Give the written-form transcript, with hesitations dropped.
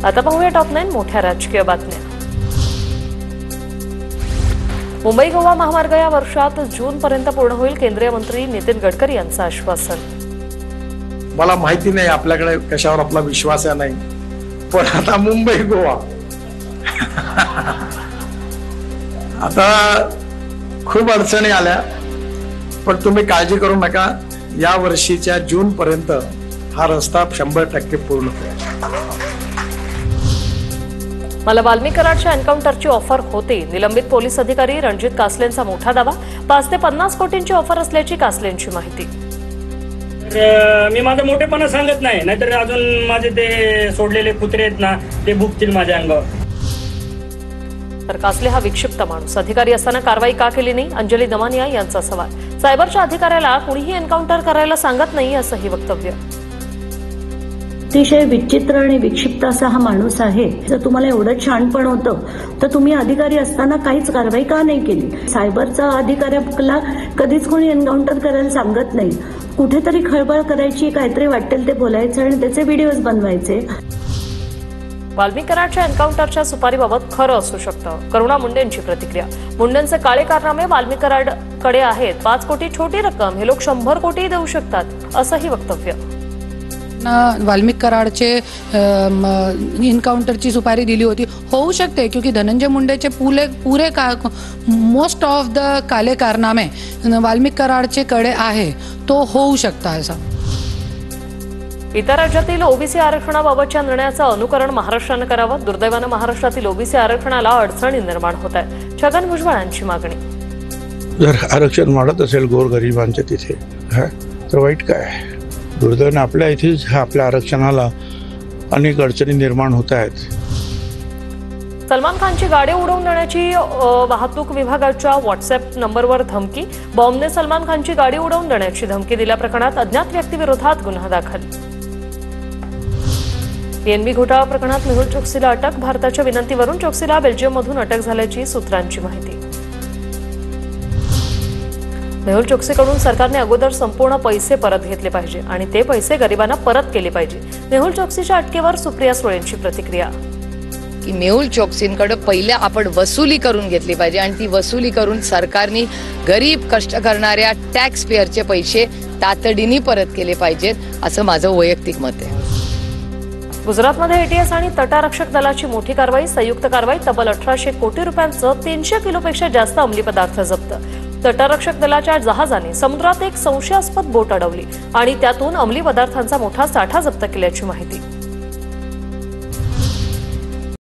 आता पाहूया टॉप 9 मोठ्या राजकीय बातम्या। मुंबई गोवा महामार्ग या वर्षात जून पर्यंत पूर्ण होईल, केंद्रीय मंत्री नितीन गडकरी यांचं आश्वासन। मला माहिती नाही आपल्याकडे कशावर आपला विश्वास आहे नाही, पण आता मुंबई गोवा आता खूप अडचणी आल्या, पण तुम्ही काळजी करू नका, या वर्षीच्या जून पर्यंत हा रस्ता 100% पूर्ण होईल। मला वाल्मिक कराडच्या एन्काउंटरची ऑफर होती, निलंबित पोलीस अधिकारी रणजित कासलेंचा मोठा दावा। 5 ते 50 कोटींची ऑफर असल्याची कासलेंची माहिती। मी माझा मोठेपणा सांगत नाही, नाहीतर अजून माझे ते सोडलेले कुत्रे आहेत ना, ते भुकतील माझ्या अंगावर। तर कासले हा विक्षिप्त माणूस, अधिकारी असताना कारवाई का केली नाही, अंजली दमानिया यांचा सवाल। सायबरच्या अधिकाऱ्याला कुणीही एन्काउंटर करायला सांगत नाही, असंही वक्तव्य। अतिशय विचित्र आणि विक्षिप्त असा हा माणूस आहे। जर तुम्हाला एवढं छानपण होतं तर तुम्ही अधिकारी असताना काहीच कारवाई का नाही केली? सायबरचा अधिकाऱ्याला कधीच कोणी एन्काउंटर करायला सांगत नाही, कुठेतरी खळबळ करायची, काहीतरी वाटेल ते बोलायचं आणि त्याचे व्हिडिओज बनवायचे। वाल्मिक कराडच्या एन्काउंटरच्या सुपारीबाबत खरं असू शकतं, करुणा मुंडेंची प्रतिक्रिया। मुंडेंचे काळे कारनामे वाल्मिक कराडकडे आहेत, 5 कोटी छोटी रक्कम, हे लोक 100 कोटी देऊ शकतात, असंही वक्तव्य। वाल्मिक कराडचे इन्काउंटरची सुपारी दिली होती, होऊ शकते, क्योंकि धनंजय मुंडेचे पूरे मोस्ट ऑफ द काले कारनामे वाल्मिक कराडचे कडे आहे, तो होऊ शकता ऐसा। इतर राज्यातील ओबीसी आरक्षणाबाबतच्या निर्णयाचं अनुकरण महाराष्ट्रानं करावं, दुर्दैवानं महाराष्ट्रातील ओबीसी आरक्षणाला अडचणी निर्माण होत आहेत, छगन भुजबळांची मागणी। जर आरक्षण वाढत असेल गोरगरिबांच्या तिथे तर वाईट काय? दुर्दैवाने आपल्या इथेच आपल्या आरक्षणाला अनेक अडचणी निर्माण होत आहेत। सलमान खानची गाडी उडवून देण्याची वाहतूक विभागाच्या व्हॉट्सअप नंबरवर धमकी। बॉम्बने सलमान खानची गाडी उडवून देण्याची धमकी दिल्याप्रकरणात अज्ञात व्यक्तीविरोधात गुन्हा दाखल। पीएनबी घोटाळा प्रकरणात मेहुल चोक्सीला अटक, भारताच्या विनंतीवरून चोक्सीला बेल्जियममधून अटक झाल्याची सूत्रांची माहिती। मेहुल चोक्सीकडून सरकारने अगोदर संपूर्ण पैसे परत घेतले पाहिजे आणि ते पैसे गरिबांना परत केले पाहिजे। मेहुल चोक्सीच्या अटकेवर सुप्रिया सुळेंची प्रतिक्रिया। की मेहुल चोक्सींकडे पहिले आपण वसुली करून घेतली पाहिजे आणि ती वसुली करून सरकारने गरीब कष्ट करणाऱ्या टॅक्स पेअरचे पैसे तातडीने परत केले पाहिजेत, असं माझं वैयक्तिक मत आहे। गुजरातमध्ये एटीएस आणि तटरक्षक दलाची मोठी कारवाई, संयुक्त कारवाई, तब्बल 1800 कोटी रुपयांचं 300 किलोपेक्षा जास्त अंमली पदार्थ जप्त। तटरक्षक दलाच्या जहाजाने समुद्रात एक संशयास्पद बोट अडवली आणि त्यातून अंमली पदार्थांचा मोठा साठा जप्त केल्याची माहिती।